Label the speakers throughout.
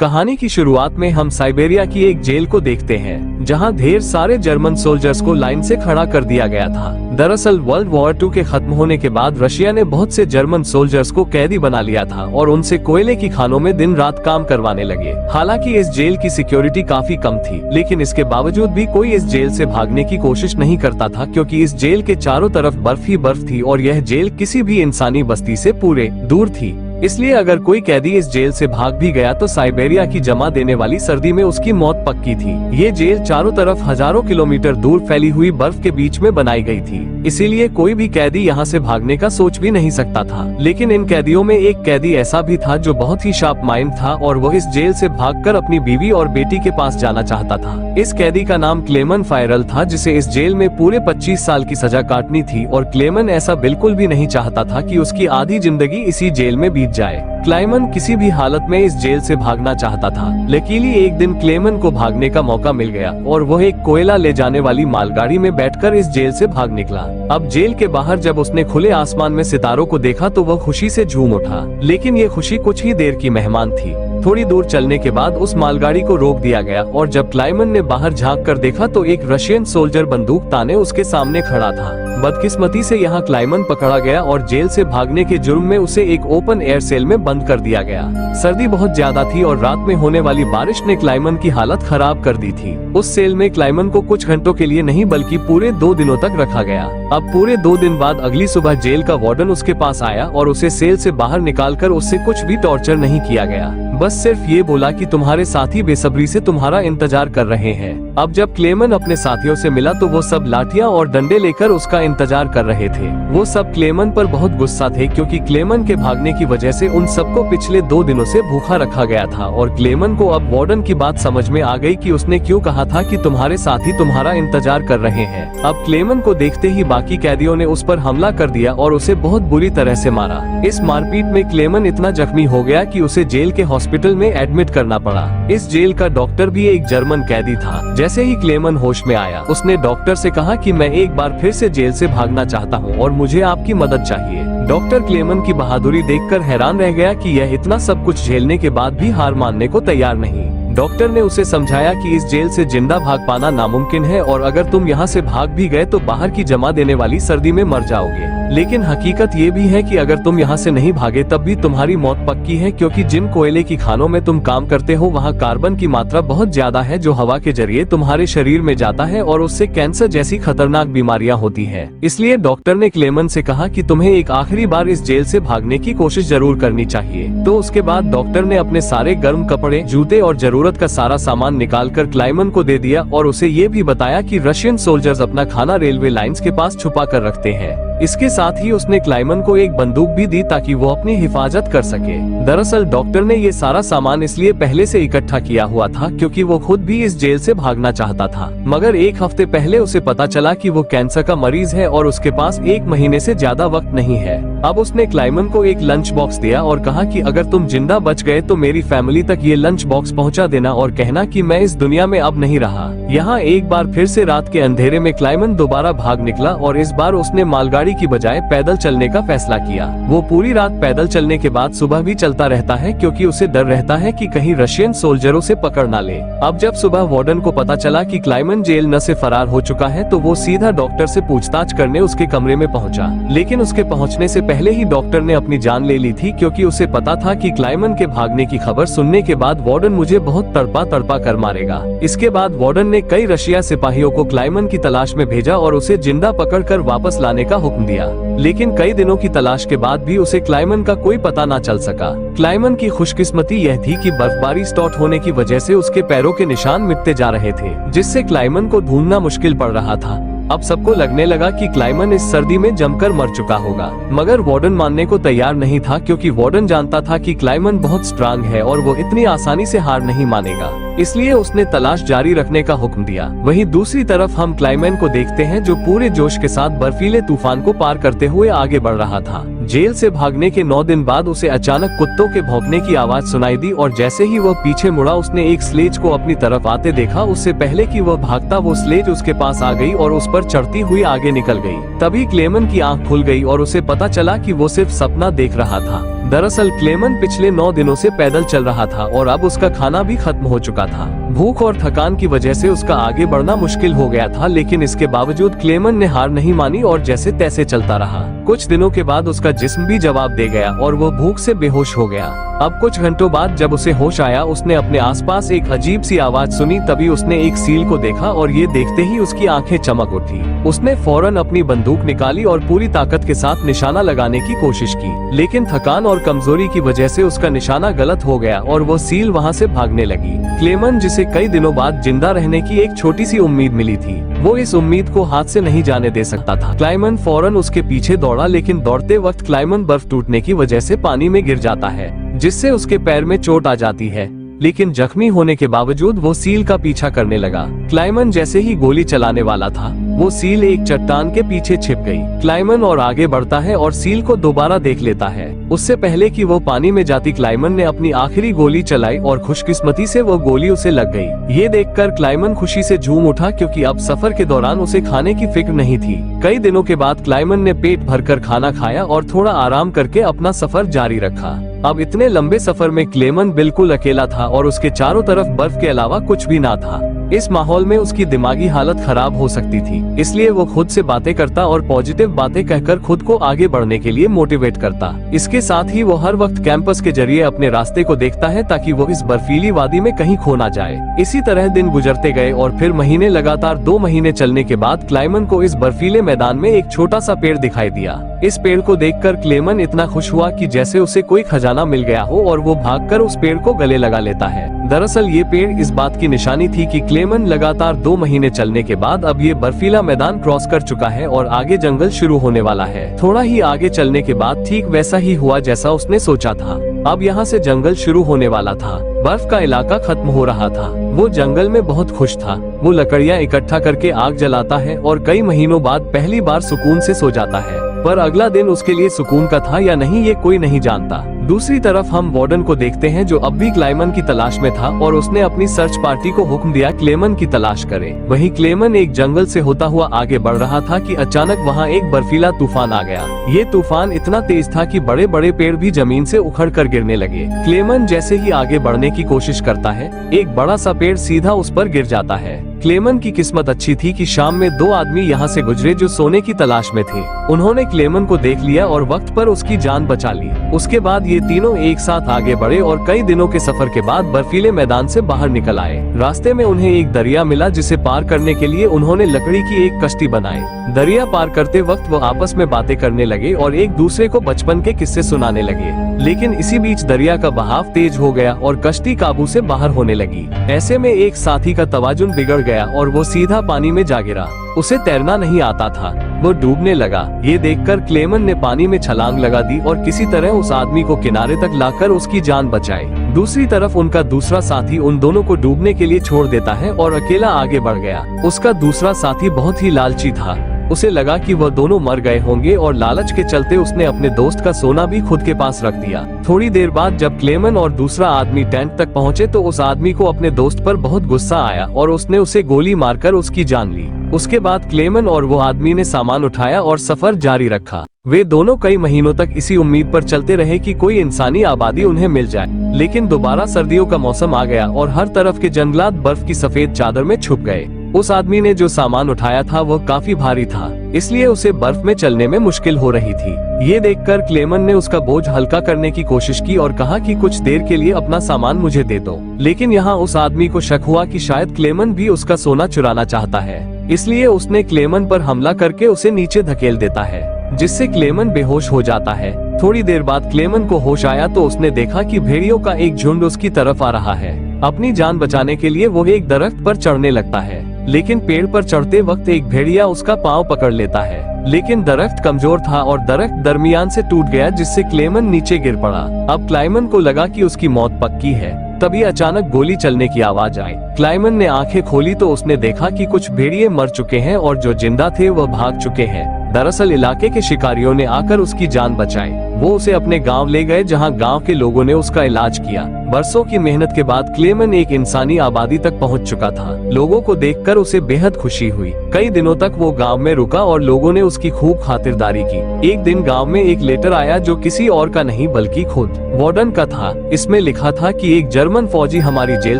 Speaker 1: कहानी की शुरुआत में हम साइबेरिया की एक जेल को देखते हैं, जहां ढेर सारे जर्मन सोल्जर्स को लाइन से खड़ा कर दिया गया था। दरअसल वर्ल्ड वॉर 2 के खत्म होने के बाद रशिया ने बहुत से जर्मन सोल्जर्स को कैदी बना लिया था और उनसे कोयले की खानों में दिन रात काम करवाने लगे। हालांकि इस जेल की सिक्योरिटी काफी कम थी, लेकिन इसके बावजूद भी कोई इस जेल से भागने की कोशिश नहीं करता था, क्योंकि इस जेल के चारों तरफ बर्फ ही बर्फ थी और यह जेल किसी भी इंसानी बस्ती से पूरे दूर थी। इसलिए अगर कोई कैदी इस जेल से भाग भी गया तो साइबेरिया की जमा देने वाली सर्दी में उसकी मौत पक्की थी। ये जेल चारों तरफ हजारों किलोमीटर दूर फैली हुई बर्फ के बीच में बनाई गई थी, इसीलिए कोई भी कैदी यहाँ से भागने का सोच भी नहीं सकता था। लेकिन इन कैदियों में एक कैदी ऐसा भी था जो बहुत ही शार्प माइंड था और वो इस जेल से भागकर अपनी बीवी और बेटी के पास जाना चाहता था। इस कैदी का नाम क्लेमन फायरल था, जिसे इस जेल में पूरे 25 साल की सजा काटनी थी और क्लेमन ऐसा बिल्कुल भी नहीं चाहता था कि उसकी आधी जिंदगी इसी जेल में बीत जाए। क्लेमन किसी भी हालत में इस जेल से भागना चाहता था। लकीली एक दिन क्लेमन को भागने का मौका मिल गया और वह एक कोयला ले जाने वाली मालगाड़ी में बैठकर इस जेल से भाग निकला। अब जेल के बाहर जब उसने खुले आसमान में सितारों को देखा तो वह खुशी से झूम उठा, लेकिन ये खुशी कुछ ही देर की मेहमान थी। थोड़ी दूर चलने के बाद उस मालगाड़ी को रोक दिया गया और जब क्लेमन ने बाहर झांक कर देखा तो एक रशियन सोल्जर बंदूक ताने उसके सामने खड़ा था। बदकिस्मती से यहाँ क्लेमन पकड़ा गया और जेल से भागने के जुर्म में उसे एक ओपन एयर सेल में बंद कर दिया गया। सर्दी बहुत ज्यादा थी और रात में होने वाली बारिश ने क्लेमन की हालत खराब कर दी थी। उस सेल में क्लेमन को कुछ घंटों के लिए नहीं बल्कि पूरे 2 दिनों तक रखा गया। अब पूरे 2 दिन बाद अगली सुबह जेल का वार्डन उसके पास आया और उसे सेल से बाहर निकालकर उससे कुछ भी टॉर्चर नहीं किया गया, बस सिर्फ ये बोला कि तुम्हारे साथी बेसब्री से तुम्हारा इंतजार कर रहे हैं। अब जब क्लेमन अपने साथियों से मिला तो वो सब लाठियां और डंडे लेकर उसका इंतजार कर रहे थे। वो सब क्लेमन पर बहुत गुस्सा थे, क्योंकि क्लेमन के भागने की वजह से उन सबको पिछले 2 दिनों से भूखा रखा गया था और क्लेमन को अब वार्डन की बात समझ में आ गई कि उसने क्यों कहा था कि तुम्हारे साथी तुम्हारा इंतजार कर रहे हैं। अब क्लेमन को देखते ही बाकी कैदियों ने उस पर हमला कर दिया और उसे बहुत बुरी तरह से मारा। इस मारपीट में क्लेमन इतना जख्मी हो गया कि उसे जेल के हॉस्पिटल में एडमिट करना पड़ा। इस जेल का डॉक्टर भी एक जर्मन कैदी था। जैसे ही क्लेमन होश में आया उसने डॉक्टर से कहा कि मैं एक बार फिर से जेल से भागना चाहता हूँ और मुझे आपकी मदद चाहिए। डॉक्टर क्लेमन की बहादुरी देखकर हैरान रह गया कि यह इतना सब कुछ झेलने के बाद भी हार मानने को तैयार नहीं। डॉक्टर ने उसे समझाया कि इस जेल से जिंदा भाग पाना नामुमकिन है और अगर तुम यहाँ से भाग भी गए तो बाहर की जमा देने वाली सर्दी में मर जाओगे। लेकिन हकीकत ये भी है कि अगर तुम यहाँ से नहीं भागे तब भी तुम्हारी मौत पक्की है, क्योंकि जिन कोयले की खानों में तुम काम करते हो वहाँ कार्बन की मात्रा बहुत ज्यादा है जो हवा के जरिए तुम्हारे शरीर में जाता है और उससे कैंसर जैसी खतरनाक बीमारियां होती है। इसलिए डॉक्टर ने क्लेमन से कहा कि तुम्हें एक आखिरी बार इस जेल से भागने की कोशिश जरूर करनी चाहिए। तो उसके बाद डॉक्टर ने अपने सारे गर्म कपड़े, जूते और जरूरत का सारा सामान निकालकर क्लेमन को दे दिया और उसे ये भी बताया कि रशियन सोल्जर्स अपना खाना रेलवे लाइंस के पास छुपा कर रखते हैं। इसके साथ ही उसने क्लेमन को एक बंदूक भी दी ताकि वो अपनी हिफाजत कर सके। दरअसल डॉक्टर ने ये सारा सामान इसलिए पहले से इकट्ठा किया हुआ था क्योंकि वो खुद भी इस जेल से भागना चाहता था, मगर 1 हफ्ते पहले उसे पता चला कि वो कैंसर का मरीज है और उसके पास 1 महीने से ज्यादा वक्त नहीं है। अब उसने क्लेमन को एक लंच बॉक्स दिया और कहा कि अगर तुम जिंदा बच गए तो मेरी फैमिली तक ये लंच बॉक्स पहुंचा देना और कहना कि मैं इस दुनिया में अब नहीं रहा। यहाँ एक बार फिर से रात के अंधेरे में क्लेमन दोबारा भाग निकला और इस बार उसने मालगाड़ी की बजाय पैदल चलने का फैसला किया। वो पूरी रात पैदल चलने के बाद सुबह भी चलता रहता है, क्योंकि उसे डर रहता है कि कहीं रशियन सोल्जरों से पकड़ ना ले। अब जब सुबह वार्डन को पता चला कि क्लेमन जेल न से फरार हो चुका है तो वो सीधा डॉक्टर से पूछताछ करने उसके कमरे में पहुंचा। लेकिन उसके पहुंचने से पहले ही डॉक्टर ने अपनी जान ले ली थी, क्योंकि उसे पता था कि क्लेमन के भागने की खबर सुनने के बाद वार्डन मुझे बहुत तड़पा तड़पा कर मारेगा। इसके बाद वार्डन ने कई रशिया सिपाहियों को क्लेमन की तलाश में भेजा और उसे जिंदा पकड़कर वापस लाने का हुक्म दिया। लेकिन कई दिनों की तलाश के बाद भी उसे क्लेमन का कोई पता न चल सका। क्लेमन की खुशकिस्मती यह थी कि बर्फबारी स्टार्ट होने की वजह से उसके पैरों के निशान मिटते जा रहे थे, जिससे क्लेमन को ढूंढना मुश्किल पड़ रहा था। अब सबको लगने लगा कि क्लेमन इस सर्दी में जमकर मर चुका होगा, मगर वार्डन मानने को तैयार नहीं था, क्योंकि वार्डन जानता था कि क्लेमन बहुत स्ट्रांग है और वो इतनी आसानी से हार नहीं मानेगा। इसलिए उसने तलाश जारी रखने का हुक्म दिया। वहीं दूसरी तरफ हम क्लेमन को देखते हैं जो पूरे जोश के साथ बर्फीले तूफान को पार करते हुए आगे बढ़ रहा था। जेल से भागने के 9 दिन बाद उसे अचानक कुत्तों के भौंकने की आवाज सुनाई दी और जैसे ही वह पीछे मुड़ा उसने एक स्लेज को अपनी तरफ आते देखा। उससे पहले कि वह भागता वो स्लेज उसके पास आ गई और उस पर चढ़ती हुई आगे निकल गई। तभी क्लेमन की आंख खुल गई और उसे पता चला कि वो सिर्फ सपना देख रहा था। दरअसल क्लेमन पिछले 9 दिनों से पैदल चल रहा था और अब उसका खाना भी खत्म हो चुका था। भूख और थकान की वजह से उसका आगे बढ़ना मुश्किल हो गया था, लेकिन इसके बावजूद क्लेमन ने हार नहीं मानी और जैसे तैसे चलता रहा। कुछ दिनों के बाद उसका जिस्म भी जवाब दे गया और वो भूख से बेहोश हो गया। अब कुछ घंटों बाद जब उसे होश आया, उसने अपने आसपास एक अजीब सी आवाज सुनी। तभी उसने एक सील को देखा और ये देखते ही उसकी आंखें चमक उठी। उसने फौरन अपनी बंदूक निकाली और पूरी ताकत के साथ निशाना लगाने की कोशिश की, लेकिन थकान और कमजोरी की वजह से उसका निशाना गलत हो गया और वो सील वहाँ से भागने लगी। क्लेमन, जिसे कई दिनों बाद जिंदा रहने की एक छोटी सी उम्मीद मिली थी, वो इस उम्मीद को हाथ से नहीं जाने दे सकता था। क्लेमन फौरन उसके पीछे दौड़ा, लेकिन दौड़ते वक्त क्लेमन बर्फ टूटने की वजह से पानी में गिर जाता है, जिससे उसके पैर में चोट आ जाती है। लेकिन जख्मी होने के बावजूद वो सील का पीछा करने लगा। क्लेमन जैसे ही गोली चलाने वाला था, वो सील एक चट्टान के पीछे छिप गई। क्लेमन और आगे बढ़ता है और सील को दोबारा देख लेता है। उससे पहले कि वो पानी में जाती, क्लेमन ने अपनी आखिरी गोली चलाई और खुशकिस्मती से वो गोली उसे लग गई। ये देखकर क्लेमन खुशी से झूम उठा, क्योंकि अब सफर के दौरान उसे खाने की फिक्र नहीं थी। कई दिनों के बाद क्लेमन ने पेट भरकर खाना खाया और थोड़ा आराम करके अपना सफर जारी रखा। अब इतने लंबे सफर में क्लेमन बिल्कुल अकेला था और उसके चारों तरफ बर्फ के अलावा कुछ भी ना था। इस माहौल में उसकी दिमागी हालत खराब हो सकती थी, इसलिए वो खुद से बातें करता और पॉजिटिव बातें कहकर खुद को आगे बढ़ने के लिए मोटिवेट करता। इसके साथ ही वो हर वक्त कैंपस के जरिए अपने रास्ते को देखता है, ताकि वो इस बर्फीली वादी में कहीं खो ना जाए। इसी तरह दिन गुजरते गए और फिर महीने, लगातार 2 महीने चलने के बाद क्लेमन को इस बर्फीले मैदान में एक छोटा सा पेड़ दिखाई दिया। इस पेड़ को देखकर क्लेमन इतना खुश हुआ कि जैसे उसे कोई खजाना मिल गया हो, और वो भागकर उस पेड़ को गले लगा लेता है। दरअसल ये पेड़ इस बात की निशानी थी कि क्लेमन लगातार 2 महीने चलने के बाद अब ये बर्फीला मैदान क्रॉस कर चुका है और आगे जंगल शुरू होने वाला है। थोड़ा ही आगे चलने के बाद ठीक वैसा ही हुआ जैसा उसने सोचा था। अब यहाँ से जंगल शुरू होने वाला था। बर्फ का इलाका खत्म हो रहा था। वो जंगल में बहुत खुश था। वो लकड़ियाँ इकट्ठा करके आग जलाता है और कई महीनों बाद पहली बार सुकून से सो जाता है। पर अगला दिन उसके लिए सुकून का था या नहीं, ये कोई नहीं जानता। दूसरी तरफ हम वार्डन को देखते हैं, जो अब भी क्लेमन की तलाश में था और उसने अपनी सर्च पार्टी को हुक्म दिया क्लेमन की तलाश करे। वहीं क्लेमन एक जंगल से होता हुआ आगे बढ़ रहा था कि अचानक वहाँ एक बर्फीला तूफान आ गया। ये तूफान इतना तेज था कि बड़े बड़े पेड़ भी जमीन से उखड़ कर गिरने लगे। क्लेमन जैसे ही आगे बढ़ने की कोशिश करता है, एक बड़ा सा पेड़ सीधा उस पर गिर जाता है। क्लेमन की किस्मत अच्छी थी कि शाम में 2 आदमी यहाँ से गुजरे जो सोने की तलाश में थे। उन्होंने क्लेमन को देख लिया और वक्त पर उसकी जान बचा ली। उसके बाद ये तीनों एक साथ आगे बढ़े और कई दिनों के सफर के बाद बर्फीले मैदान से बाहर निकल आए। रास्ते में उन्हें एक दरिया मिला, जिसे पार करने के लिए उन्होंने लकड़ी की एक कश्ती बनाई। दरिया पार करते वक्त वो आपस में बातें करने लगे और एक दूसरे को बचपन के किस्से सुनाने लगे। लेकिन इसी बीच दरिया का बहाव तेज हो गया और कश्ती काबू से बाहर होने लगी। ऐसे में एक साथी का तवाजुन बिगड़ गया और वो सीधा पानी में जा गिरा। उसे तैरना नहीं आता था, वो डूबने लगा। ये देखकर क्लेमन ने पानी में छलांग लगा दी और किसी तरह उस आदमी को किनारे तक लाकर उसकी जान बचाई। दूसरी तरफ उनका दूसरा साथी उन दोनों को डूबने के लिए छोड़ देता है और अकेला आगे बढ़ गया। उसका दूसरा साथी बहुत ही लालची था। उसे लगा कि वह दोनों मर गए होंगे और लालच के चलते उसने अपने दोस्त का सोना भी खुद के पास रख दिया। थोड़ी देर बाद जब क्लेमन और दूसरा आदमी टेंट तक पहुंचे तो उस आदमी को अपने दोस्त पर बहुत गुस्सा आया और उसने उसे गोली मारकर उसकी जान ली। उसके बाद क्लेमन और वो आदमी ने सामान उठाया और सफर जारी रखा। वे दोनों कई महीनों तक इसी उम्मीद पर चलते रहे कि कोई इंसानी आबादी उन्हें मिल जाए। लेकिन दोबारा सर्दियों का मौसम आ गया और हर तरफ के जंगलात बर्फ की सफेद चादर में छुप गए। उस आदमी ने जो सामान उठाया था वो काफी भारी था, इसलिए उसे बर्फ में चलने में मुश्किल हो रही थी। ये देखकर क्लेमन ने उसका बोझ हल्का करने की कोशिश की और कहा कि कुछ देर के लिए अपना सामान मुझे दे दो। लेकिन यहाँ उस आदमी को शक हुआ कि शायद क्लेमन भी उसका सोना चुराना चाहता है, इसलिए उसने क्लेमन पर हमला करके उसे नीचे धकेल देता है, जिससे क्लेमन बेहोश हो जाता है। थोड़ी देर बाद क्लेमन को होश आया तो उसने देखा कि भेड़ियों का एक झुंड उसकी तरफ आ रहा है। अपनी जान बचाने के लिए वो एक दरख्त पर चढ़ने लगता है, लेकिन पेड़ पर चढ़ते वक्त एक भेड़िया उसका पांव पकड़ लेता है। लेकिन दरख्त कमजोर था और दरख्त दरमियान से टूट गया, जिससे क्लेमन नीचे गिर पड़ा। अब क्लेमन को लगा कि उसकी मौत पक्की है। तभी अचानक गोली चलने की आवाज आई। क्लेमन ने आंखें खोली तो उसने देखा कि कुछ भेड़िए मर चुके हैं और जो जिंदा थे वह भाग चुके हैं। दरअसल इलाके के शिकारियों ने आकर उसकी जान बचाई। वो उसे अपने गांव ले गए जहां गांव के लोगों ने उसका इलाज किया। बरसों की मेहनत के बाद क्लेमन एक इंसानी आबादी तक पहुंच चुका था। लोगों को देखकर उसे बेहद खुशी हुई। कई दिनों तक वो गांव में रुका और लोगों ने उसकी खूब खातिरदारी की। एक दिन गांव में एक लेटर आया जो किसी और का नहीं बल्कि खुद वार्डन का था। इसमें लिखा था कि एक जर्मन फौजी हमारी जेल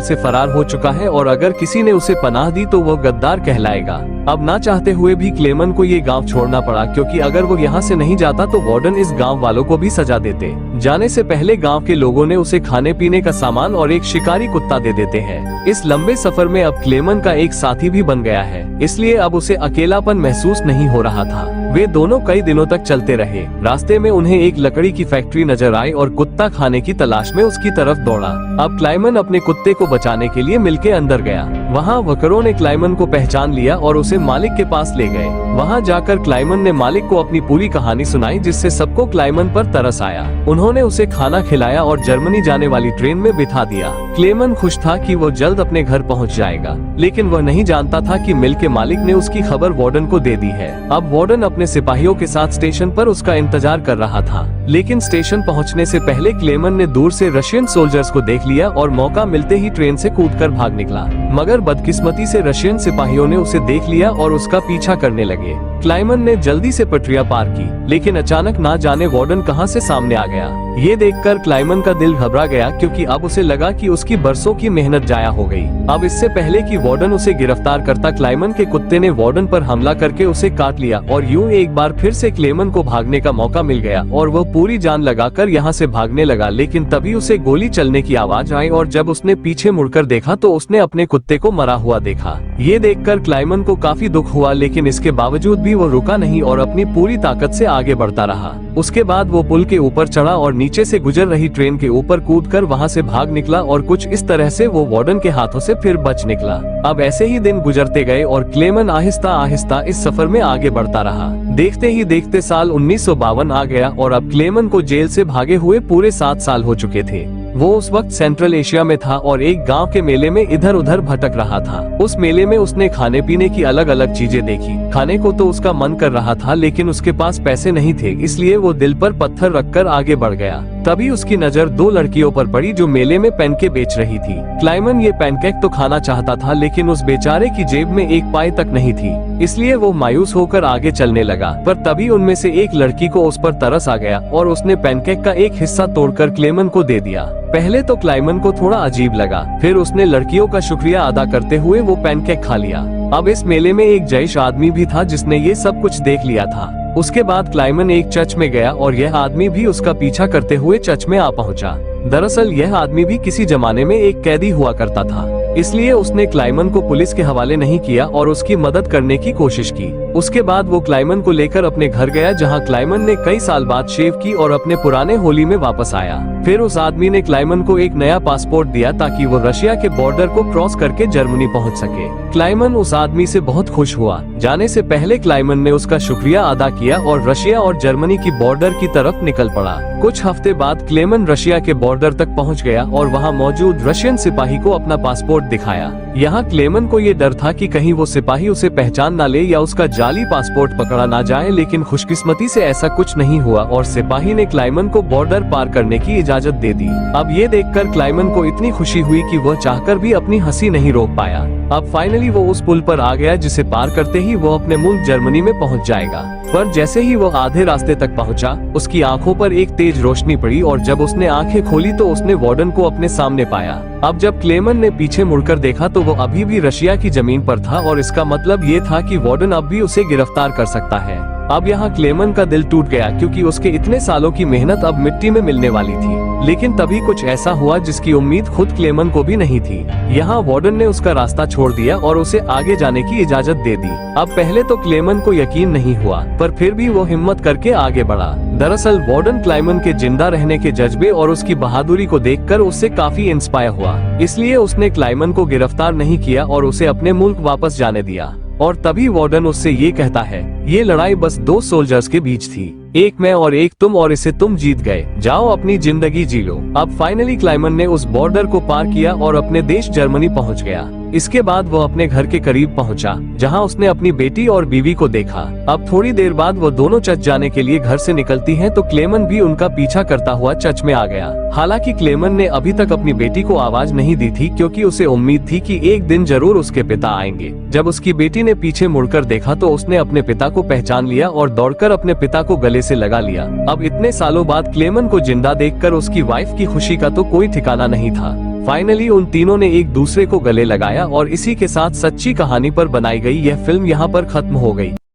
Speaker 1: से फरार हो चुका है और अगर किसी ने उसे पनाह दी तो वो गद्दार कहलाएगा। अब ना चाहते हुए भी क्लेमन को ये गांव छोड़ना पड़ा, क्योंकि अगर वो यहाँ से नहीं जाता तो वार्डन इस गांव वालों को भी सजा देते। जाने से पहले गांव के लोगों ने उसे खाने पीने का सामान और एक शिकारी कुत्ता दे देते हैं। इस लंबे सफर में अब क्लेमन का एक साथी भी बन गया है, इसलिए अब उसे अकेलापन महसूस नहीं हो रहा था। वे दोनों कई दिनों तक चलते रहे। रास्ते में उन्हें एक लकड़ी की फैक्ट्री नजर आई और कुत्ता खाने की तलाश में उसकी तरफ दौड़ा। अब क्लेमन अपने कुत्ते को बचाने के लिए मिल के अंदर गया। वहाँ वर्करों ने क्लेमन को पहचान लिया और उसे मालिक के पास ले गए। वहाँ जाकर क्लेमन ने मालिक को अपनी पूरी कहानी सुनाई, जिससे सबको क्लेमन पर तरस आया। उन्होंने उसे खाना खिलाया और जर्मनी जाने वाली ट्रेन में बिठा दिया। क्लेमन खुश था कि वो जल्द अपने घर पहुँच जाएगा, लेकिन वह नहीं जानता था कि मिल के मालिक ने उसकी खबर वार्डन को दे दी है। अब वार्डन अपने सिपाहियों के साथ स्टेशन पर उसका इंतजार कर रहा था, लेकिन स्टेशन पहुंचने से पहले क्लेमन ने दूर से रशियन सोल्जर्स को देख लिया और मौका मिलते ही ट्रेन से कूदकर भाग निकला। मगर बदकिस्मती से रशियन सिपाहियों ने उसे देख लिया और उसका पीछा करने लगे। क्लेमन ने जल्दी से पटरियां पार की, लेकिन अचानक ना जाने वार्डन कहां से सामने आ गया। ये देखकर क्लेमन का दिल घबरा गया, क्योंकि अब उसे लगा कि उसकी बरसों की मेहनत जाया हो गई। अब इससे पहले कि वार्डन उसे गिरफ्तार करता, क्लेमन के कुत्ते ने वार्डन पर हमला करके उसे काट लिया और यूं एक बार फिर से क्लेमन को भागने का मौका मिल गया और वह पूरी जान लगाकर यहाँ से भागने लगा। लेकिन तभी उसे गोली चलने की आवाज आई और जब उसने पीछे मुड़कर देखा तो उसने अपने कुत्ते को मरा हुआ देखा। ये देखकर क्लेमन को काफी दुख हुआ, लेकिन इसके बावजूद भी वो रुका नहीं और अपनी पूरी ताकत से आगे बढ़ता रहा। उसके बाद वो पुल के ऊपर चढ़ा और नीचे से गुजर रही ट्रेन के ऊपर कूदकर वहां से भाग निकला और कुछ इस तरह से वो वार्डन के हाथों से फिर बच निकला। अब ऐसे ही दिन गुजरते गए और क्लेमन आहिस्ता आहिस्ता इस सफर में आगे बढ़ता रहा। देखते ही देखते साल 1952 आ गया और अब क्लेमन को जेल से भागे हुए पूरे 7 साल हो चुके थे। वो उस वक्त सेंट्रल एशिया में था और एक गांव के मेले में इधर उधर भटक रहा था। उस मेले में उसने खाने पीने की अलग अलग चीजें देखी। खाने को तो उसका मन कर रहा था, लेकिन उसके पास पैसे नहीं थे, इसलिए वो दिल पर पत्थर रखकर आगे बढ़ गया। तभी उसकी नजर 2 लड़कियों पर पड़ी जो मेले में पैनकेक बेच रही थी। क्लेमन ये पैनकेक तो खाना चाहता था, लेकिन उस बेचारे की जेब में 1 पाई तक नहीं थी, इसलिए वो मायूस होकर आगे चलने लगा। पर तभी उनमें से एक लड़की को उस पर तरस आ गया और उसने पैनकेक का एक हिस्सा तोड़कर क्लेमन को दे दिया। पहले तो क्लेमन को थोड़ा अजीब लगा, फिर उसने लड़कियों का शुक्रिया अदा करते हुए वो पैनकेक खा लिया। अब इस मेले में एक जयेश आदमी भी था जिसने ये सब कुछ देख लिया था। उसके बाद क्लेमन एक चर्च में गया और यह आदमी भी उसका पीछा करते हुए चर्च में आ पहुंचा। दरअसल यह आदमी भी किसी जमाने में एक कैदी हुआ करता था, इसलिए उसने क्लेमन को पुलिस के हवाले नहीं किया और उसकी मदद करने की कोशिश की। उसके बाद वो क्लेमन को लेकर अपने घर गया, जहां क्लेमन ने कई साल बाद शेव की और अपने पुराने होली में वापस आया। फिर उस आदमी ने क्लेमन को एक नया पासपोर्ट दिया ताकि वो रशिया के बॉर्डर को क्रॉस करके जर्मनी पहुंच सके। क्लेमन उस आदमी से बहुत खुश हुआ। जाने से पहले क्लेमन ने उसका शुक्रिया अदा किया और रशिया और जर्मनी की बॉर्डर की तरफ निकल पड़ा। कुछ हफ्ते बाद क्लेमन रशिया के बॉर्डर तक पहुंच गया और वहां मौजूद रशियन सिपाही को अपना पासपोर्ट दिखाया। यहाँ क्लेमन को ये डर था कि कहीं वो सिपाही उसे पहचान न ले या उसका जाली पासपोर्ट पकड़ा ना जाए, लेकिन खुशकिस्मती से ऐसा कुछ नहीं हुआ और सिपाही ने क्लेमन को बॉर्डर पार करने की इजाजत दे दी। अब ये देखकर क्लेमन को इतनी खुशी हुई कि वह चाहकर भी अपनी हंसी नहीं रोक पाया। अब फाइनली वो उस पुल पर आ गया जिसे पार करते ही वो अपने मुल्क जर्मनी में पहुंच जाएगा। पर जैसे ही वो आधे रास्ते तक पहुंचा, उसकी आंखों पर एक तेज रोशनी पड़ी और जब उसने आंखें खोली तो उसने वार्डन को अपने सामने पाया। अब जब क्लेमन ने पीछे मुड़कर देखा तो वो अभी भी रशिया की जमीन पर था और इसका मतलब ये था कि वार्डन अब भी उसे गिरफ्तार कर सकता है। अब यहाँ क्लेमन का दिल टूट गया, क्योंकि उसके इतने सालों की मेहनत अब मिट्टी में मिलने वाली थी। लेकिन तभी कुछ ऐसा हुआ जिसकी उम्मीद खुद क्लेमन को भी नहीं थी। यहाँ वार्डन ने उसका रास्ता छोड़ दिया और उसे आगे जाने की इजाजत दे दी। अब पहले तो क्लेमन को यकीन नहीं हुआ, पर फिर भी वो हिम्मत करके आगे बढ़ा। दरअसल वार्डन क्लेमन के जिंदा रहने के जज्बे और उसकी बहादुरी को देखकर उससे काफी इंस्पायर हुआ, इसलिए उसने क्लेमन को गिरफ्तार नहीं किया और उसे अपने मुल्क वापस जाने दिया। और तभी वार्डन उससे ये कहता है, ये लड़ाई बस 2 सोल्जर्स के बीच थी, एक मैं और एक तुम, और इसे तुम जीत गए। जाओ अपनी जिंदगी जी लो। अब फाइनली क्लेमन ने उस बॉर्डर को पार किया और अपने देश जर्मनी पहुंच गया। इसके बाद वो अपने घर के करीब पहुंचा, जहां उसने अपनी बेटी और बीवी को देखा। अब थोड़ी देर बाद वो दोनों चर्च जाने के लिए घर से निकलती हैं तो क्लेमन भी उनका पीछा करता हुआ चर्च में आ गया। हालांकि क्लेमन ने अभी तक अपनी बेटी को आवाज नहीं दी थी, क्योंकि उसे उम्मीद थी कि एक दिन जरूर उसके पिता आएंगे। जब उसकी बेटी ने पीछे मुड़कर देखा तो उसने अपने पिता को पहचान लिया और दौड़कर अपने पिता को गले से लगा लिया। अब इतने सालों बाद क्लेमन को जिंदा देखकर उसकी वाइफ की खुशी का तो कोई ठिकाना नहीं था। फाइनली उन तीनों ने एक दूसरे को गले लगाया और इसी के साथ सच्ची कहानी पर बनाई गई यह फिल्म यहाँ पर खत्म हो गई।